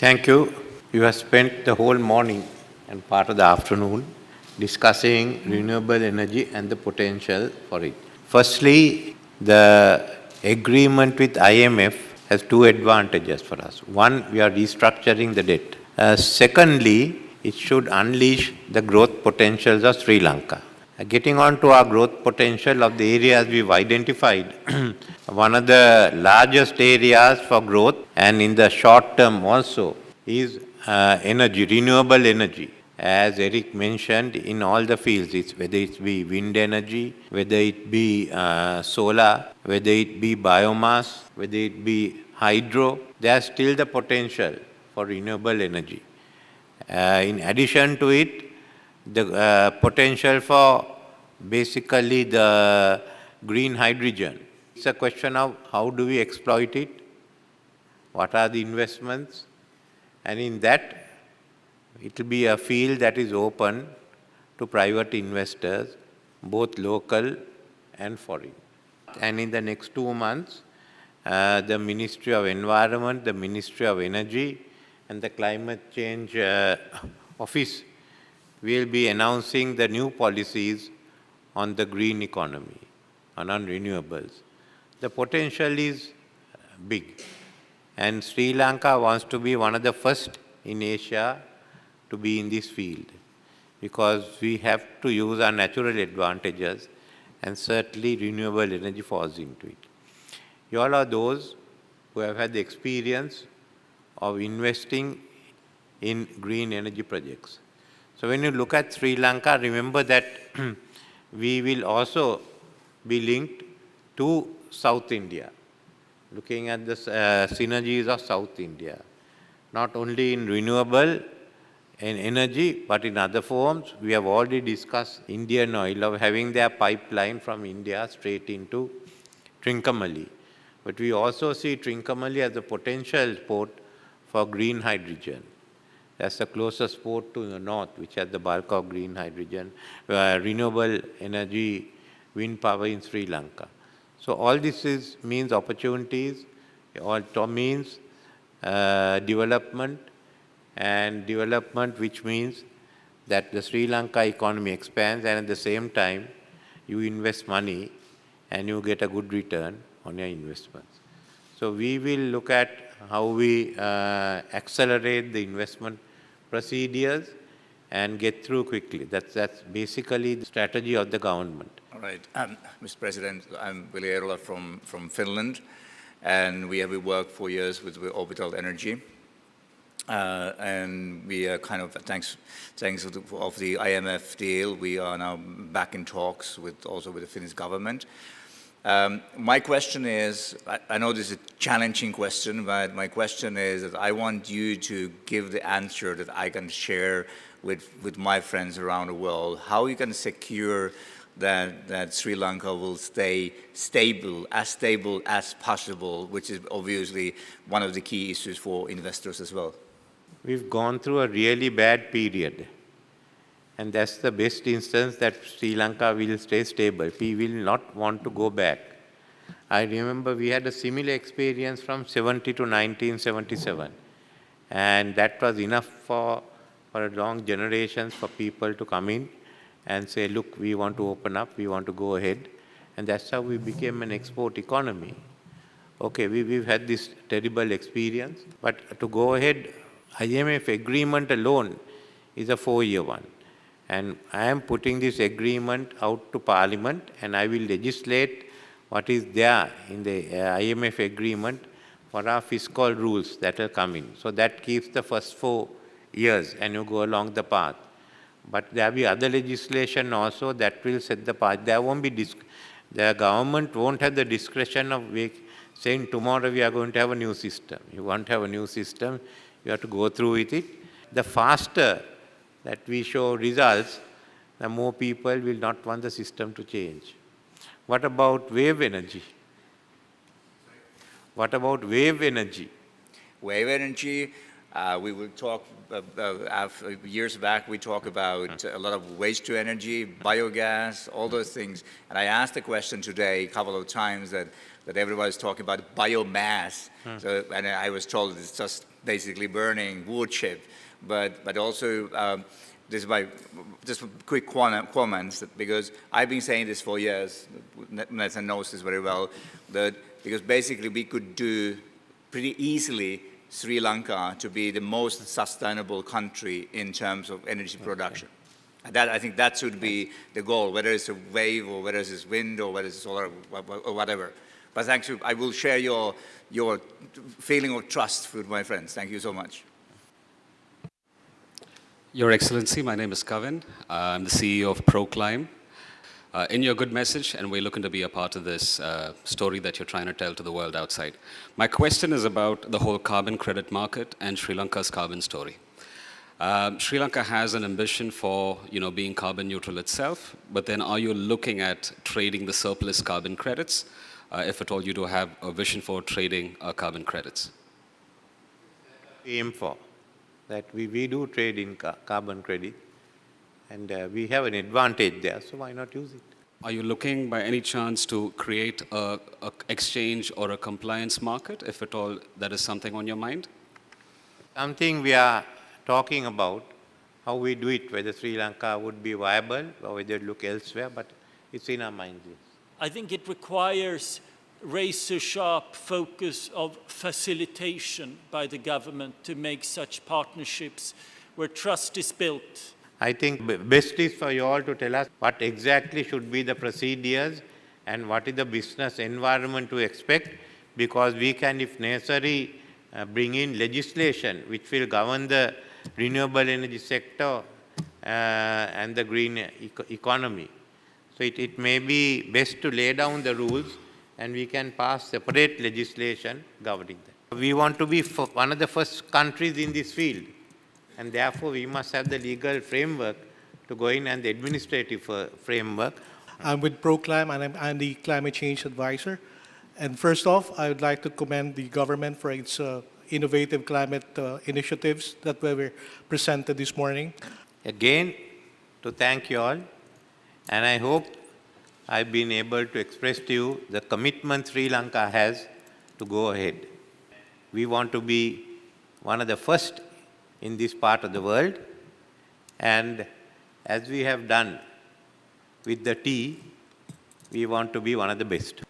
Thank you. You have spent the whole morning and part of the afternoon discussing renewable energy and the potential for it. Firstly, the agreement with IMF has two advantages for us. One, we are restructuring the debt. Secondly, it should unleash the growth potentials of Sri Lanka. Getting on to our growth potential of the areas we've identified, one of the largest areas for growth and in the short term also is energy, renewable energy. As Eric mentioned, in all the fields, whether it be wind energy, whether it be solar, whether it be biomass, whether it be hydro, there's still the potential for renewable energy. In addition to it, the potential for basically the green hydrogen. It's a question of how do we exploit it, what are the investments, and in that it will be a field that is open to private investors, both local and foreign. And in the next 2 months, the Ministry of Environment, the Ministry of Energy, and the Climate Change Office will be announcing the new policies on the green economy, on renewables. The potential is big, and Sri Lanka wants to be one of the first in Asia to be in this field, because we have to use our natural advantages, and certainly renewable energy falls into it. You all are those who have had the experience of investing in green energy projects. So when you look at Sri Lanka, remember that we will also be linked to South India, looking at the synergies of South India, not only in renewable and energy, but in other forms. We have already discussed Indian Oil of having their pipeline from India straight into Trincomalee. But we also see Trincomalee as a potential port for green hydrogen. That's the closest port to the north, which has the bulk of green hydrogen, renewable energy, wind power in Sri Lanka. So all this means opportunities, all means development, and development which means that the Sri Lanka economy expands, and at the same time you invest money and you get a good return on your investments. So we will look at how we accelerate the investment procedures and get through quickly. That's basically the strategy of the government. All right. Mr. President, I'm Willi Eerola from Finland, and we worked for years with Orbital Energy. And we are kind of, thanks of the IMF deal, we are now back in talks also with the Finnish government. My question is, I know this is a challenging question, but my question is that I want you to give the answer that I can share with my friends around the world. How you can secure that Sri Lanka will stay stable as possible, which is obviously one of the key issues for investors as well. We've gone through a really bad period, and that's the best instance that Sri Lanka will stay stable. We will not want to go back. I remember we had a similar experience from 70 to 1977, and that was enough for long generations for people to come in and say, look, we want to open up, we want to go ahead, and that's how we became an export economy. Okay, we've had this terrible experience, but to go ahead, IMF agreement alone is a 4-year one. And I am putting this agreement out to Parliament, and I will legislate what is there in the IMF agreement for our fiscal rules that will come in. So that keeps the first 4 years, and you go along the path. But there will be other legislation also that will set the path. There won't be the government won't have the discretion of saying tomorrow we are going to have a new system. You want to have a new system, you have to go through with it. The faster that we show results, the more people will not want the system to change. What about wave energy? What about wave energy? Wave energy, we will talk, years back we talked about a lot of waste to energy, biogas, all those things. And I asked the question today a couple of times that everybody's talking about biomass. So, and I was told it's just basically burning wood chip, but also this is my just quick comments because I've been saying this for years. Nathan knows this very well. That because basically we could do pretty easily Sri Lanka to be the most sustainable country in terms of energy production. And that, I think that should be the goal, whether it's a wave or whether it's wind or whether it's solar or whatever. But thanks, I will share your feeling of trust with my friends. Thank you so much. Your Excellency, my name is Kavin. I'm the CEO of ProClimb. In your good message, and we're looking to be a part of this story that you're trying to tell to the world outside. My question is about the whole carbon credit market and Sri Lanka's carbon story. Sri Lanka has an ambition for being carbon neutral itself, but then are you looking at trading the surplus carbon credits, if at all you do have a vision for trading carbon credits? We aim for that we do trade in carbon credit, and we have an advantage there, so why not use it? Are you looking by any chance to create a exchange or a compliance market, if at all that is something on your mind? Something we are talking about, how we do it, whether Sri Lanka would be viable or whether look elsewhere, but it's in our minds, yes. I think it requires razor-sharp focus of facilitation by the government to make such partnerships where trust is built. I think best is for you all to tell us what exactly should be the procedures and what is the business environment to expect, because we can, if necessary, bring in legislation which will govern the renewable energy sector and the green economy. So it may be best to lay down the rules and we can pass separate legislation governing them. We want to be one of the first countries in this field, and therefore we must have the legal framework to go in and the administrative framework. I'm with ProClimb and I'm the climate change advisor. And first off, I would like to commend the government for its innovative climate initiatives that were presented this morning. Again, to thank you all, and I hope I've been able to express to you the commitment Sri Lanka has to go ahead. We want to be one of the first in this part of the world, and as we have done with the tea, we want to be one of the best.